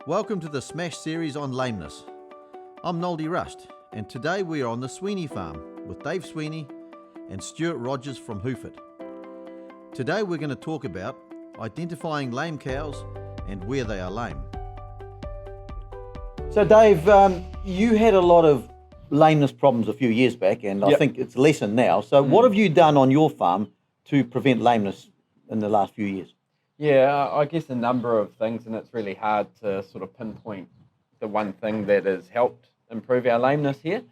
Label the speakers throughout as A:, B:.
A: Welcome to the Smash series on lameness. I'm Noldy Rust, and today we are on the Swney farm with Dave Swney and Stu Rodgers from Hoof-it. Today we're going to talk about identifying lame cows and where they are lame.
B: So Dave, you had a lot of lameness problems a few years back, and I think it's lessened now. So what have you done on your farm to prevent lameness in the last few years?
C: Yeah, I guess a number of things, and it's really hard to sort of pinpoint the one thing that has helped improve our lameness here.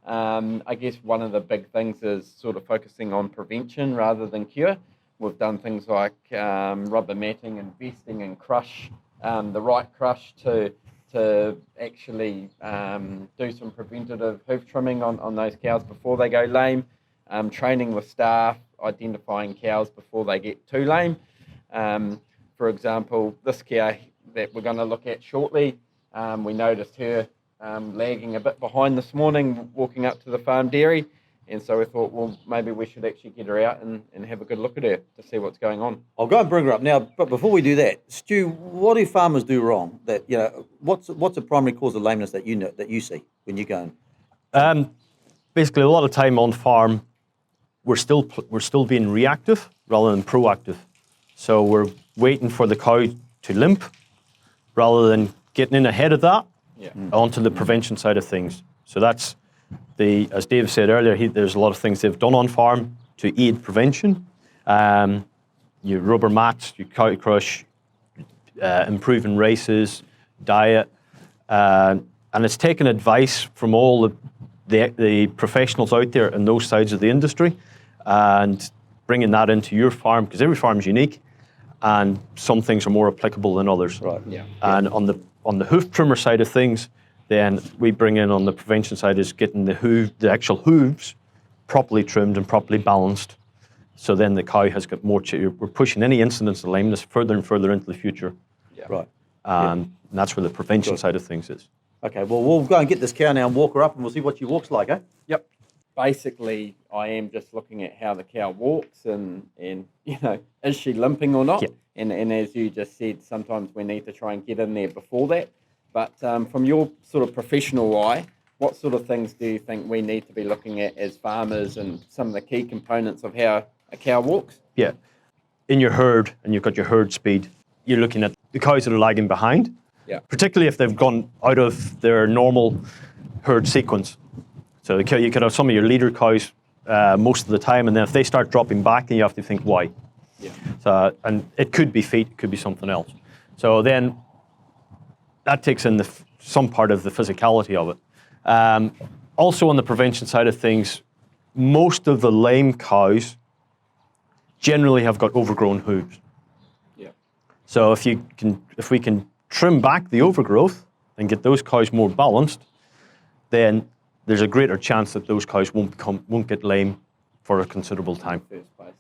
C: I guess one of the big things is sort of focusing on prevention rather than cure. We've done things like rubber matting, investing in crush, the right crush to actually do some preventative hoof trimming on those cows before they go lame, training with staff, identifying cows before they get too lame. For example, this cow that we're going to look at shortly, we noticed her lagging a bit behind this morning walking up to the farm dairy, and so we thought, well, maybe we should actually get her out and have a good look at her to see what's going on.
B: I'll go and bring her up now, but before we do that, Stu, what do farmers do wrong? That what's the primary cause of lameness that you see when you go in?
D: Basically, a lot of time on farm, we're still being reactive rather than proactive. So we're waiting for the cow to limp rather than getting in ahead of that onto the prevention side of things. So that's as Dave said earlier, there's a lot of things they've done on farm to aid prevention. Your rubber mats, your cow crush, improving races, diet, and it's taken advice from all the professionals out there in those sides of the industry and bringing that into your farm, because every farm is unique and some things are more applicable than others.
B: Right.
D: Yeah. And on the hoof trimmer side of things, then we bring in on the prevention side is getting the actual hooves properly trimmed and properly balanced. So then the cow has got more, we're pushing any incidents of lameness further and further into the future.
B: Yeah. Right.
D: And that's where the prevention side of things is.
B: Okay, well, we'll go and get this cow now and walk her up and we'll see what she walks like, eh?
C: Yep. Basically, I am just looking at how the cow walks and is she limping or not? Yeah. And as you just said, sometimes we need to try and get in there before that. But from your sort of professional eye, what sort of things do you think we need to be looking at as farmers and some of the key components of how a cow walks?
D: Yeah. In your herd, and you've got your herd speed, you're looking at the cows that are lagging behind, particularly if they've gone out of their normal herd sequence. So you could have some of your leader cows most of the time, and then if they start dropping back, then you have to think why. Yeah. So, and it could be feet, it could be something else. So then that takes in some part of the physicality of it. Also on the prevention side of things, most of the lame cows generally have got overgrown hooves. Yeah. So if we can trim back the overgrowth and get those cows more balanced, then there's a greater chance that those cows won't get lame for a considerable time.
C: First place.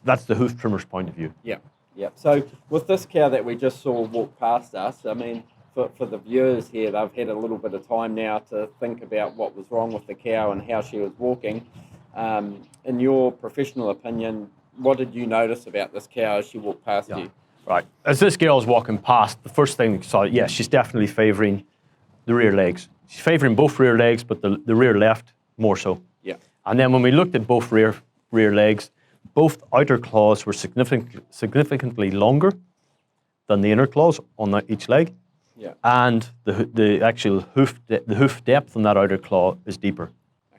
D: That's the hoof trimmer's point of view.
C: Yeah, yeah. So with this cow that we just saw walk past us, I mean, for the viewers here, they've had a little bit of time now to think about what was wrong with the cow and how she was walking. In your professional opinion, what did you notice about this cow as she walked past you?
D: Right. As this girl's walking past, the first thing we saw, she's definitely favouring the rear legs. She's favouring both rear legs, but the rear left more so. Yeah. And then when we looked at both rear legs, both outer claws were significantly longer than the inner claws on each leg. Yeah. And the actual hoof depth on that outer claw is deeper.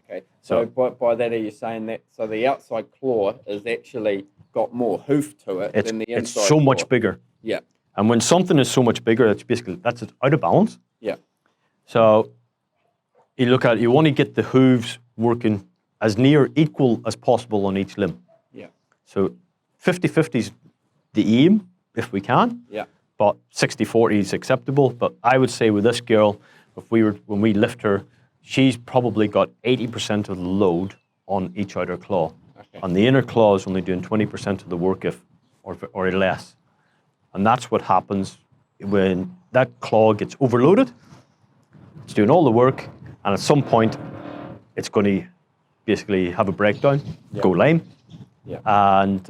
C: Okay. So by that, are you saying that the outside claw is actually got more hoof to it than the inside?
D: It's so
C: claw.
D: much bigger. Yeah. And when something is so much bigger, that's out of balance. Yeah. So you want to get the hooves working as near equal as possible on each limb. Yeah. So 50-50 is the aim, if we can. Yeah. But 60-40 is acceptable. But I would say with this girl, when we lift her, she's probably got 80% of the load on each outer claw. Okay. And the inner claw is only doing 20% of the work or less. And that's what happens when that claw gets overloaded. It's doing all the work, and at some point, it's going to basically have a breakdown, go lame. Yeah. And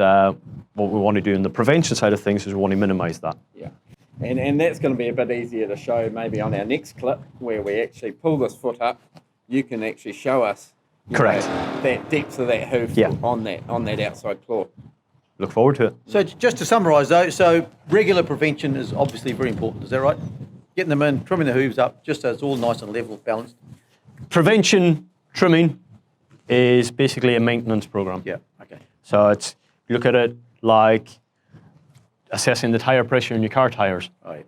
D: what we want to do in the prevention side of things is we want to minimize that.
C: Yeah. And that's going to be a bit easier to show maybe on our next clip where we actually pull this foot up. You can actually show us
D: Correct.
C: that depth of that hoof on that outside claw.
D: Look forward to it.
B: So just to summarise though, so regular prevention is obviously very important. Is that right? Getting them in, trimming the hooves up, just so it's all nice and level, balanced.
D: Prevention trimming is basically a maintenance program.
B: Yeah. Okay.
D: So it's, you look at it like assessing the tire pressure in your car tires.
B: Right.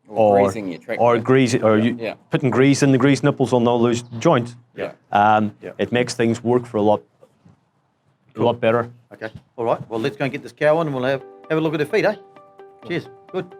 C: Or greasing your tractor.
D: Or greasing, or you putting grease in the grease nipples on all those joints.
B: Yeah.
D: It makes things work for a lot better.
B: Okay. All right. Well, let's go and get this cow on, and we'll have a look at her feet, eh? Cheers. Good.